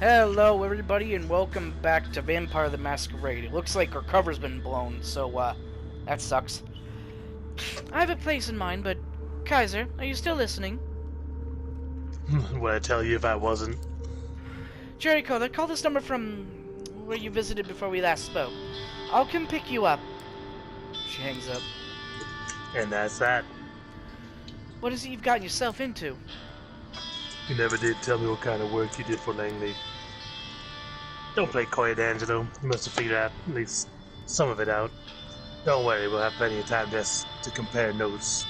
Hello everybody and welcome back to Vampire the Masquerade. It looks like our cover's been blown, so that sucks. I have a place in mind, but Kaiser, are you still listening? Would I tell you if I wasn't? Jerricola, call this number from where you visited before we last spoke. I'll come pick you up. She hangs up. And that's that. What is it you've gotten yourself into? You never did tell me what kind of work you did for Langley. Don't play coy, D'Angelo. You must have figured out at least some of it out. Don't worry, we'll have plenty of time just to compare notes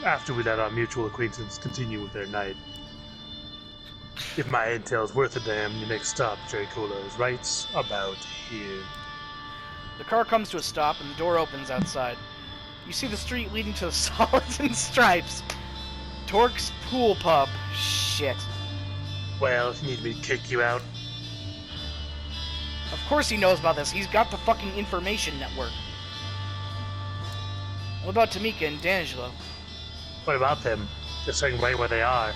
after we let our mutual acquaintance continue with their night. If my intel's worth a damn, your next stop, Jerricola, is right about here. The car comes to a stop and the door opens outside. You see the street leading to the Solids and Stripes. Torque's Pool Pub. Shit. Well, you need me to kick you out? Of course he knows about this. He's got the fucking information network. What about Tamika and D'Angelo? What about them? They're staying right where they are,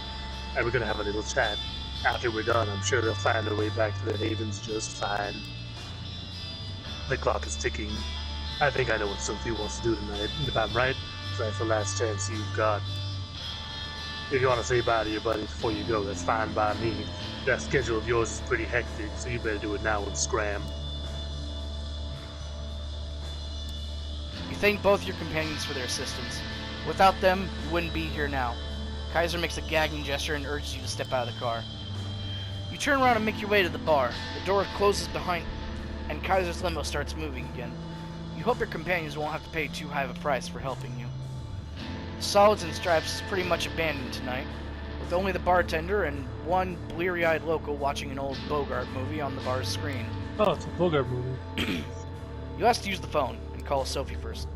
and we're gonna have a little chat. After we're done, I'm sure they'll find their way back to the Havens just fine. The clock is ticking. I think I know what Sophie wants to do tonight, and if I'm right, that's the last chance you've got. If you want to say bye to your buddies before you go, that's fine by me. That schedule of yours is pretty hectic, so you better do it now and scram. You thank both your companions for their assistance. Without them, you wouldn't be here now. Kaiser makes a gagging gesture and urges you to step out of the car. You turn around and make your way to the bar. The door closes behind, and Kaiser's limo starts moving again. You hope your companions won't have to pay too high of a price for helping you. Solids and Stripes is pretty much abandoned tonight, with only the bartender and one bleary-eyed local watching an old Bogart movie on the bar's screen. Oh, it's a Bogart movie. You ask to use the phone and call Sophie first.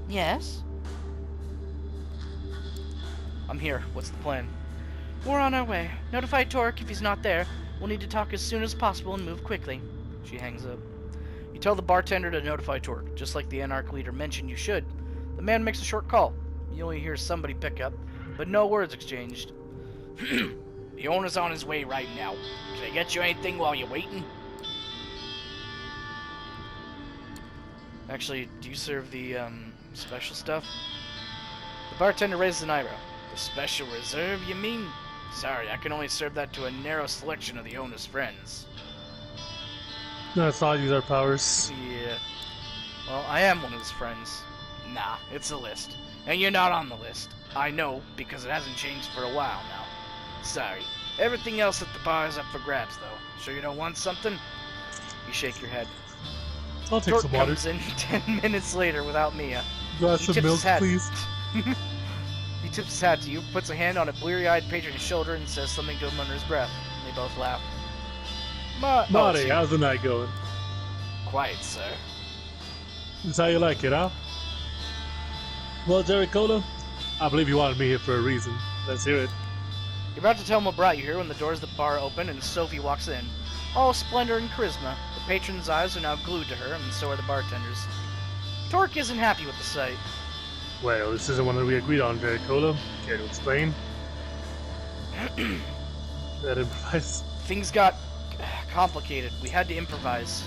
Yes? I'm here. What's the plan? We're on our way. Notify Torque if he's not there. We'll need to talk as soon as possible and move quickly. She hangs up. You tell the bartender to notify Torque, just like the Anarch leader mentioned you should. The man makes a short call. You only hear somebody pick up, but no words exchanged. The owner's on his way right now. Can I get you anything while you're waiting? Actually, do you serve the, special stuff? The bartender raises an eyebrow. The special reserve, you mean? Sorry, I can only serve that to a narrow selection of the owner's friends. No, it's not use our powers. Yeah. Well, I am one of his friends. Nah, it's a list. And you're not on the list. I know, because it hasn't changed for a while now. Sorry. Everything else at the bar is up for grabs, though. Sure you don't want something? You shake your head. I'll take Torque some water. comes in 10 minutes later without Mia. Got some milk, please. He tips his hat to you, puts a hand on a bleary-eyed patron's shoulder, and says something to him under his breath. They both laugh. Marty, how's the night going? Quiet, sir. This how you like it, huh? Well, Jerricola, I believe you wanted me here for a reason. Let's hear it. You're about to tell him what brought you here when the doors of the bar open and Sophie walks in. All splendor and charisma. The patron's eyes are now glued to her, and so are the bartender's. Torque isn't happy with the sight. Well, this isn't one that we agreed on, Jerricola. Care to explain? That improvise? Things got complicated. We had to improvise.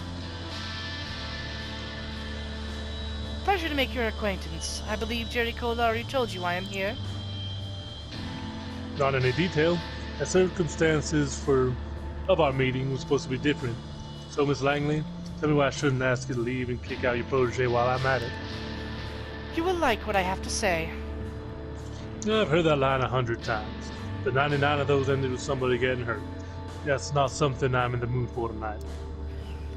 Pleasure to make your acquaintance. I believe Jerricola already told you I am here. Not in any detail. The circumstances of our meeting were supposed to be different. So, Miss Langley, tell me why I shouldn't ask you to leave and kick out your protege while I'm at it. You will like what I have to say. I've heard that line 100 times. The 99 of those ended with somebody getting hurt. That's not something I'm in the mood for tonight.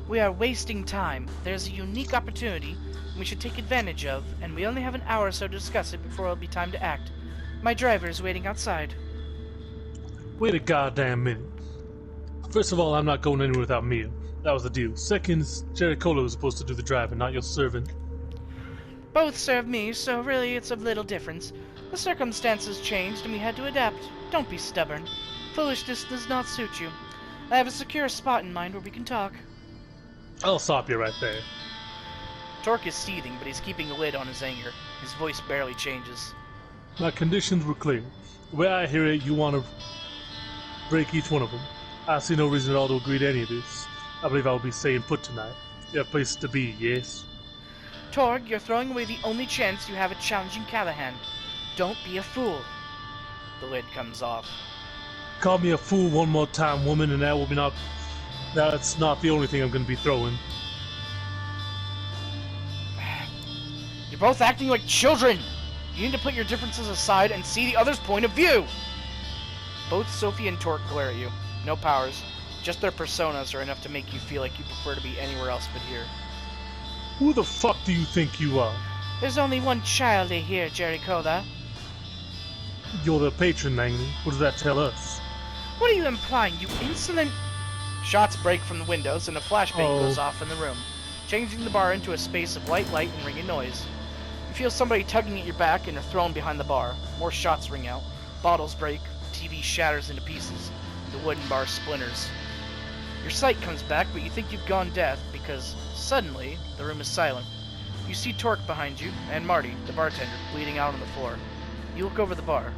We are wasting time. There's a unique opportunity we should take advantage of, and we only have an hour or so to discuss it before it'll be time to act. My driver is waiting outside. Wait a goddamn minute. First of all, I'm not going anywhere without Mia. That was the deal. Second, Jerricola was supposed to do the driving, not your servant. Both serve me, so really it's of little difference. The circumstances changed and we had to adapt. Don't be stubborn. Foolishness does not suit you. I have a secure spot in mind where we can talk. I'll stop you right there. Torque is seething, but he's keeping a lid on his anger. His voice barely changes. My conditions were clear. The way I hear it, you want to break each one of them. I see no reason at all to agree to any of this. I believe I will be staying put tonight. You have places to be, yes? Torg, you're throwing away the only chance you have at challenging Callahan. Don't be a fool. The lid comes off. Call me a fool one more time, woman, and that's not the only thing I'm going to be throwing. You're both acting like children! You need to put your differences aside and see the other's point of view! Both Sophie and Torque glare at you. No powers. Just their personas are enough to make you feel like you prefer to be anywhere else but here. Who the fuck do you think you are? There's only one child here, Jerricola. You're the patron, Langley. What does that tell us? What are you implying, you insolent... Shots break from the windows and a flashbang goes off in the room, changing the bar into a space of white light and ringing noise. You feel somebody tugging at your back and are thrown behind the bar. More shots ring out. Bottles break. TV shatters into pieces. The wooden bar splinters. Your sight comes back, but you think you've gone deaf because, suddenly, the room is silent. You see Torque behind you, and Marty, the bartender, bleeding out on the floor. You look over the bar.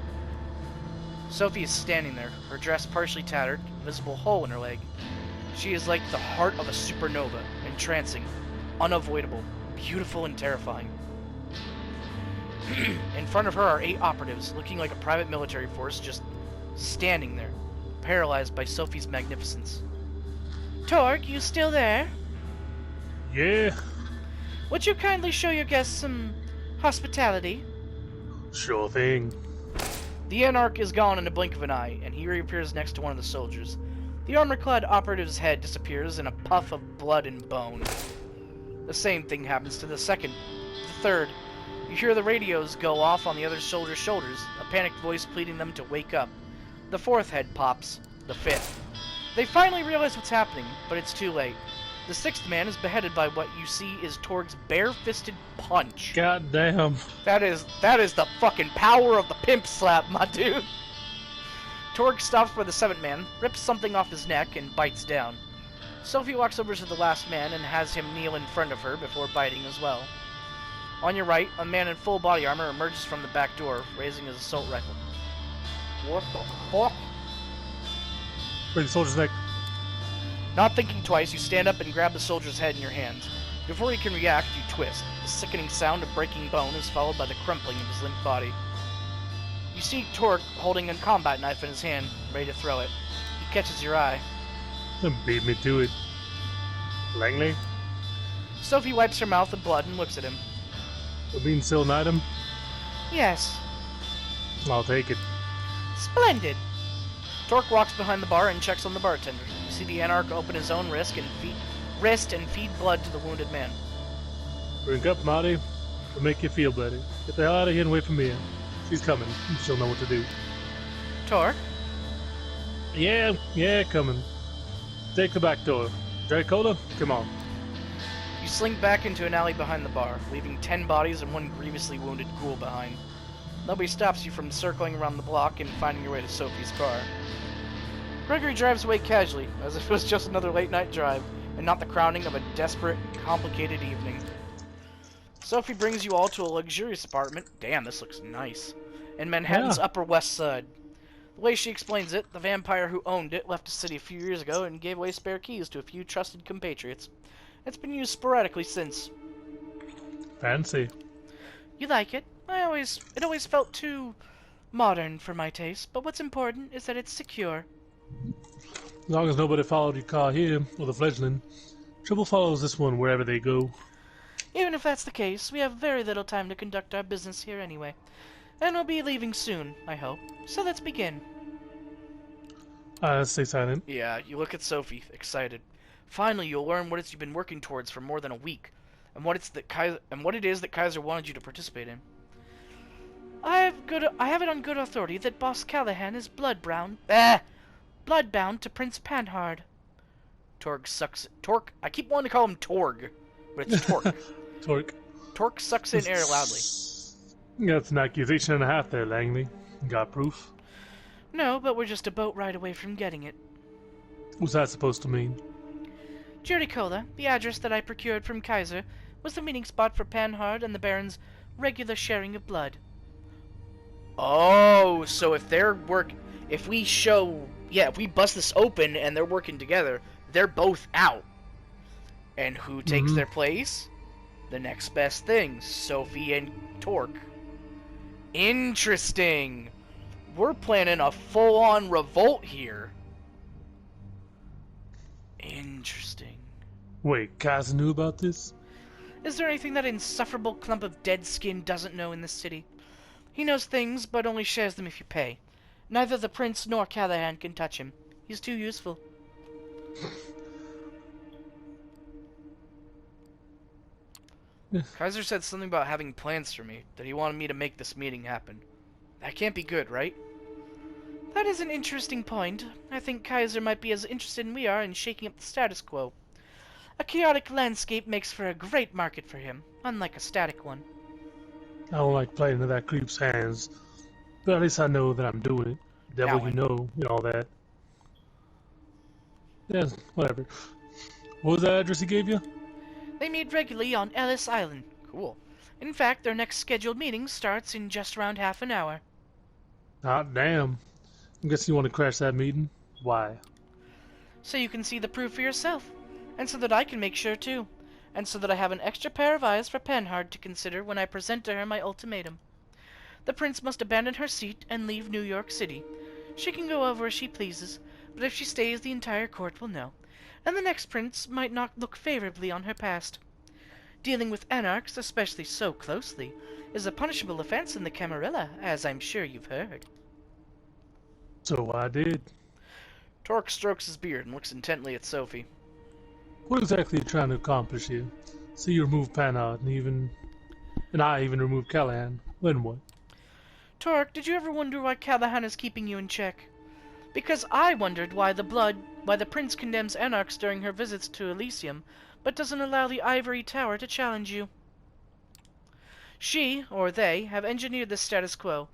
Sophie is standing there, her dress partially tattered, a visible hole in her leg. She is like the heart of a supernova, entrancing, unavoidable, beautiful and terrifying. In front of her are 8 operatives, looking like a private military force, just standing there, paralyzed by Sophie's magnificence. Torque, you still there? Yeah? Would you kindly show your guests some hospitality? Sure thing. The Anarch is gone in a blink of an eye, and he reappears next to one of the soldiers. The armor-clad operative's head disappears in a puff of blood and bone. The same thing happens to the second, the third. You hear the radios go off on the other soldier's shoulders, a panicked voice pleading them to wake up. The fourth head pops. The fifth. They finally realize what's happening, but it's too late. The sixth man is beheaded by what you see is Torg's bare-fisted punch. God damn. That is the fucking power of the pimp slap, my dude. Torg stops by the seventh man, rips something off his neck, and bites down. Sophie walks over to the last man and has him kneel in front of her before biting as well. On your right, a man in full body armor emerges from the back door, raising his assault rifle. What the fuck? Break the soldier's neck. Not thinking twice, you stand up and grab the soldier's head in your hands. Before he can react, you twist. The sickening sound of breaking bone is followed by the crumpling of his limp body. You see Torque holding a combat knife in his hand, ready to throw it. He catches your eye. Beat me to it. Langley? Sophie wipes her mouth with blood and looks at him. The bean still an item? Yes. I'll take it. Splendid! Torque walks behind the bar and checks on the bartender. You see the Anarch open his own wrist and feed blood to the wounded man. Drink up, Marty. It'll make you feel better. Get the hell out of here and wait for Mia. She's coming. She'll know what to do. Torque? Yeah, coming. Take the back door. Jerricola, come on. You slink back into an alley behind the bar, leaving 10 bodies and 1 grievously wounded ghoul behind. Nobody stops you from circling around the block and finding your way to Sophie's car. Gregory drives away casually, as if it was just another late-night drive, and not the crowning of a desperate, complicated evening. Sophie brings you all to a luxurious apartment. Damn, this looks nice. In Manhattan's Upper West Side. The way she explains it, the vampire who owned it left the city a few years ago and gave away spare keys to a few trusted compatriots. It's been used sporadically since. Fancy. You like it? It always felt too modern for my taste, but what's important is that it's secure. As long as nobody followed your car here, or the fledgling, trouble follows this one wherever they go. Even if that's the case, we have very little time to conduct our business here anyway. And we'll be leaving soon, I hope. So let's begin. Stay silent. Yeah, you look at Sophie, excited. Finally, you'll learn what you've been working towards for more than a week, and what it is that Kaiser wanted you to participate in. I have it on good authority that Boss Callahan is bloodbound to Prince Panhard. Torque. I keep wanting to call him Torg, but it's Torque. Torque sucks in air loudly. That's an accusation and a half there, Langley. Got proof? No, but we're just a boat ride away from getting it. What's that supposed to mean? Jerricola, the address that I procured from Kaiser, was the meeting spot for Panhard and the Baron's regular sharing of blood. Oh, so if we show Yeah, if we bust this open and they're working together, they're both out. And who takes their place? The next best thing, Sophie and Torque. Interesting. We're planning a full-on revolt here. Interesting. Wait, Kaiser knew about this? Is there anything that insufferable clump of dead skin doesn't know in this city? He knows things, but only shares them if you pay. Neither the prince nor Callahan can touch him. He's too useful. Kaiser said something about having plans for me, that he wanted me to make this meeting happen. That can't be good, right? That is an interesting point. I think Kaiser might be as interested as we are in shaking up the status quo. A chaotic landscape makes for a great market for him, unlike a static one. I don't like playing into that creep's hands, but at least I know that I'm doing it. Devil Now you know, and all that. Yeah, whatever. What was that address he gave you? They meet regularly on Ellis Island. Cool. In fact, their next scheduled meeting starts in just around half an hour. Hot damn. I guess you want to crash that meeting? Why? So you can see the proof for yourself. And so that I can make sure too. And so that I have an extra pair of eyes for Penhard to consider when I present to her my ultimatum. The prince must abandon her seat and leave New York City. She can go over as she pleases, but if she stays the entire court will know. And the next prince might not look favorably on her past. Dealing with anarchs, especially so closely, is a punishable offense in the Camarilla, as I'm sure you've heard. So I did. Torque strokes his beard and looks intently at Sophie. What exactly are you trying to accomplish here? See, you remove Panhard, and I even remove Callahan. Then what? Torque, did you ever wonder why Callahan is keeping you in check? Because I wondered why the prince condemns anarchs during her visits to Elysium, but doesn't allow the ivory tower to challenge you. She, or they, have engineered this status quo,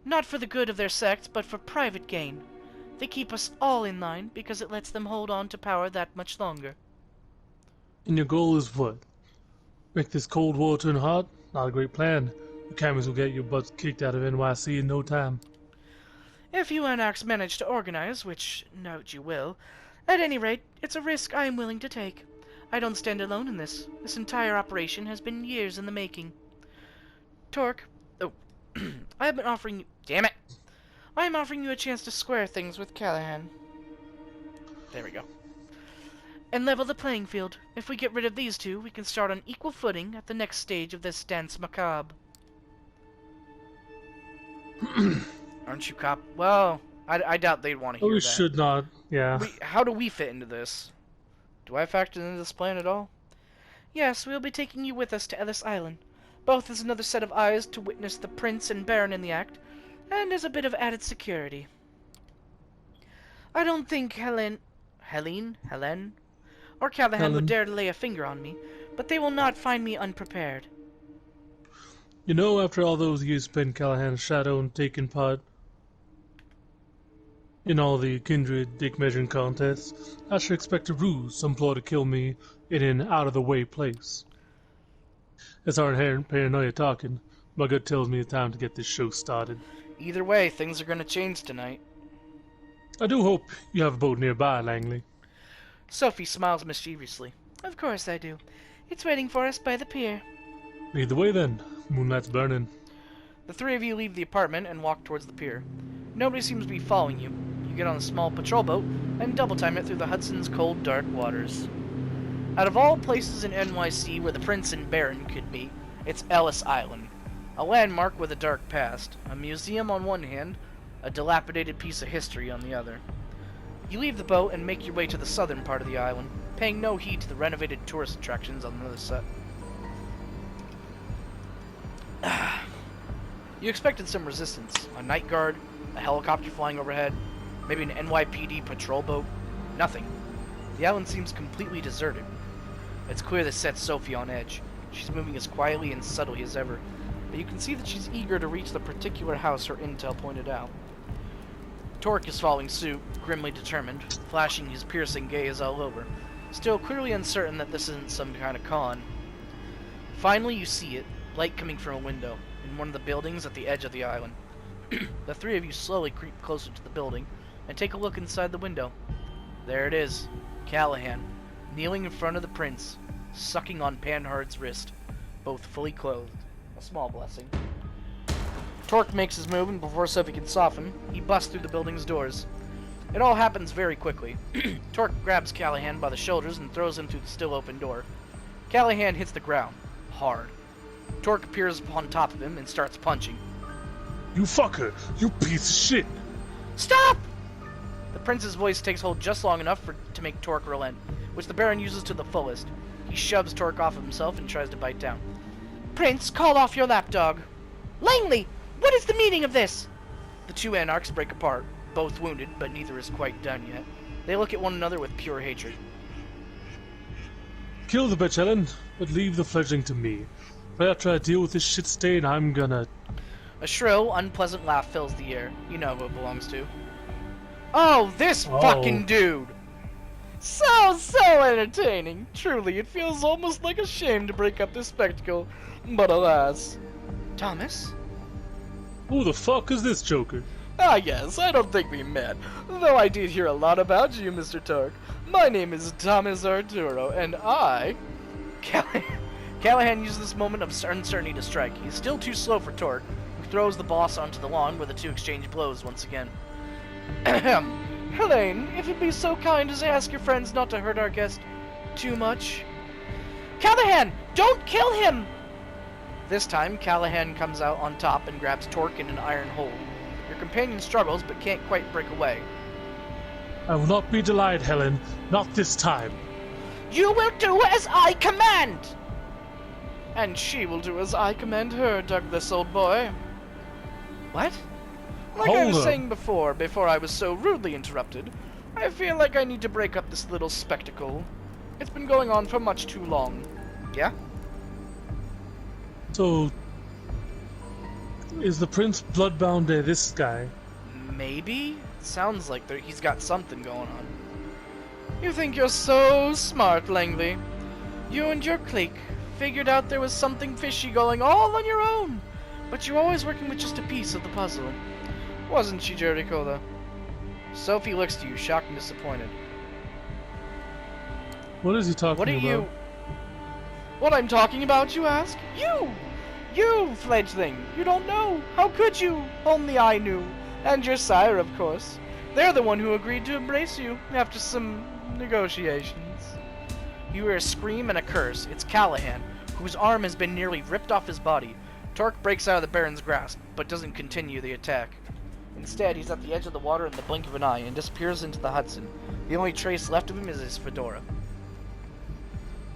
not for the good of their sect, but for private gain. They keep us all in line because it lets them hold on to power that much longer. And your goal is what? Make this Cold War turn hot? Not a great plan. The Cammers will get your butts kicked out of NYC in no time. If you anarchs manage to organize, which, note you will, at any rate, it's a risk I am willing to take. I don't stand alone in this. This entire operation has been years in the making. Torque, I have been offering you... Damn it! I am offering you a chance to square things with Callahan. There we go. And level the playing field. If we get rid of these two, we can start on equal footing at the next stage of this dance macabre. Aren't you cop? Well, I doubt they'd want to hear Oh, we that. should not, yeah. How do we fit into this? Do I factor into this plan at all? Yes, we'll be taking you with us to Ellis Island, both as another set of eyes to witness the prince and baron in the act, and as a bit of added security. I don't think Helen, or Callahan would dare to lay a finger on me, but they will not find me unprepared. You know, after all those years spent Callahan's shadow and taking part in all the kindred dick measuring contests, I should expect a ruse, some ploy to kill me in an out-of-the-way place. That's our inherent paranoia talking. My gut tells me it's time to get this show started. Either way, things are going to change tonight. I do hope you have a boat nearby, Langley. Sophie smiles mischievously. Of course I do. It's waiting for us by the pier. Lead the way then. Moonlight's burning. The three of you leave the apartment and walk towards the pier. Nobody seems to be following you. You get on a small patrol boat and double time it through the Hudson's cold, dark waters. Out of all places in NYC where the Prince and Baron could meet, it's Ellis Island. A landmark with a dark past, a museum on one hand, a dilapidated piece of history on the other. You leave the boat and make your way to the southern part of the island, paying no heed to the renovated tourist attractions on the other side. You expected some resistance. A night guard, a helicopter flying overhead, maybe an NYPD patrol boat. Nothing. The island seems completely deserted. It's clear this sets Sophie on edge. She's moving as quietly and subtly as ever, but you can see that she's eager to reach the particular house her intel pointed out. Torque is following suit, grimly determined, flashing his piercing gaze all over, still clearly uncertain that this isn't some kind of con. Finally you see it, light coming from a window, in one of the buildings at the edge of the island. The three of you slowly creep closer to the building, and take a look inside the window. There it is, Callahan, kneeling in front of the prince, sucking on Panhard's wrist, both fully clothed. A small blessing. Torque makes his move, and before Sophie can soften, he busts through the building's doors. It all happens very quickly. Torque grabs Callahan by the shoulders and throws him through the still open door. Callahan hits the ground, hard. Torque appears upon top of him and starts punching. You fucker! You piece of shit! Stop! The prince's voice takes hold just long enough to make Torque relent, which the Baron uses to the fullest. He shoves Torque off of himself and tries to bite down. Prince, call off your lapdog. Langley, what is the meaning of this? The two anarchs break apart, both wounded, but neither is quite done yet. They look at one another with pure hatred. Kill the bitch, Helen, but leave the fledgling to me. If I try to deal with this shit stain, I'm gonna... A shrill, unpleasant laugh fills the air. You know who it belongs to. Oh, this fucking dude! So entertaining. Truly, it feels almost like a shame to break up this spectacle. But alas. Thomas? Who the fuck is this joker? Ah, yes, I don't think we met. Though I did hear a lot about you, Mr. Torque. My name is Thomas Arturo, and I... Callahan uses this moment of uncertainty to strike. He's still too slow for Torque, who throws the boss onto the lawn where the two exchange blows once again. Helene, if you'd be so kind as to ask your friends not to hurt our guest too much. Callahan, don't kill him! This time, Callahan comes out on top and grabs Torque in an iron hold. Your companion struggles, but can't quite break away. I will not be delayed, Helen. Not this time. You will do as I command! And she will do as I command her, Douglas, old boy. What? Like I was saying before I was so rudely interrupted, I feel like I need to break up this little spectacle. It's been going on for much too long. Yeah? So, is the prince bloodbound to this guy? Maybe? Sounds like he's got something going on. You think you're so smart, Langley. You and your clique figured out there was something fishy going all on your own. But you're always working with just a piece of the puzzle. Wasn't she, Jerricola? Sophie looks to you, shocked and disappointed. What is he talking about? What I'm talking about, you ask? You! You, fledgling! You don't know! How could you? Only I knew. And your sire, of course. They're the one who agreed to embrace you, after some negotiations. You hear a scream and a curse. It's Callahan, whose arm has been nearly ripped off his body. Torque breaks out of the Baron's grasp, but doesn't continue the attack. Instead, he's at the edge of the water in the blink of an eye and disappears into the Hudson. The only trace left of him is his fedora.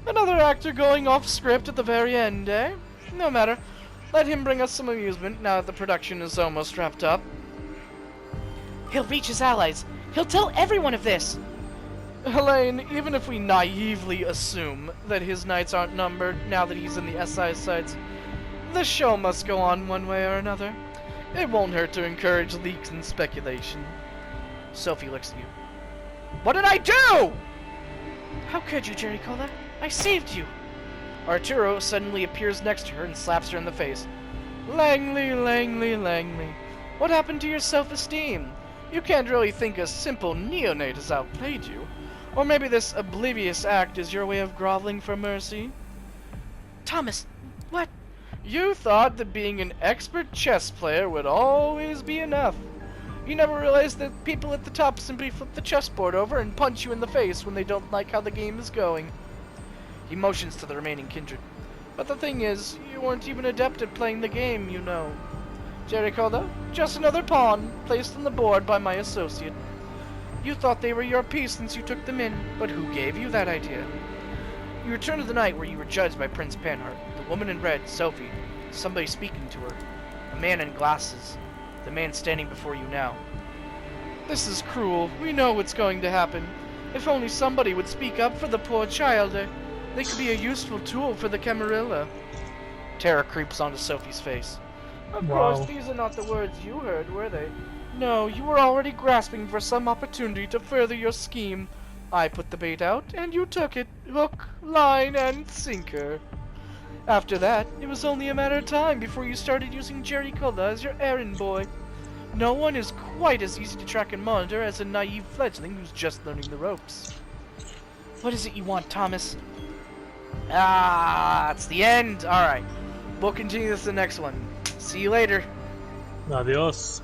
Another actor going off script at the very end, eh? No matter. Let him bring us some amusement now that the production is almost wrapped up. He'll reach his allies. He'll tell everyone of this. Helene, even if we naively assume that his nights aren't numbered now that he's in the SI sides, the show must go on one way or another. It won't hurt to encourage leaks and speculation. Sophie looks at you. What did I do? How could you, Jerricola? I saved you. Arturo suddenly appears next to her and slaps her in the face. Langley, Langley, Langley. What happened to your self-esteem? You can't really think a simple neonate has outplayed you. Or maybe this oblivious act is your way of groveling for mercy? Thomas, what? You thought that being an expert chess player would always be enough. You never realized that people at the top simply flip the chessboard over and punch you in the face when they don't like how the game is going. He motions to the remaining kindred. But the thing is, you weren't even adept at playing the game, you know. Jerricola, just another pawn placed on the board by my associate. You thought they were your piece since you took them in, but who gave you that idea? You return to the night where you were judged by Prince Panhard, the woman in red, Sophie, somebody speaking to her, a man in glasses, the man standing before you now. This is cruel. We know what's going to happen. If only somebody would speak up for the poor child. They could be a useful tool for the Camarilla. Terror creeps onto Sophie's face. Of course, these are not the words you heard, were they? No, you were already grasping for some opportunity to further your scheme. I put the bait out, and you took it, hook, line, and sinker. After that, it was only a matter of time before you started using Jerricola as your errand boy. No one is quite as easy to track and monitor as a naive fledgling who's just learning the ropes. What is it you want, Thomas? Ah, it's the end. Alright. We'll continue this in the next one. See you later. Adios.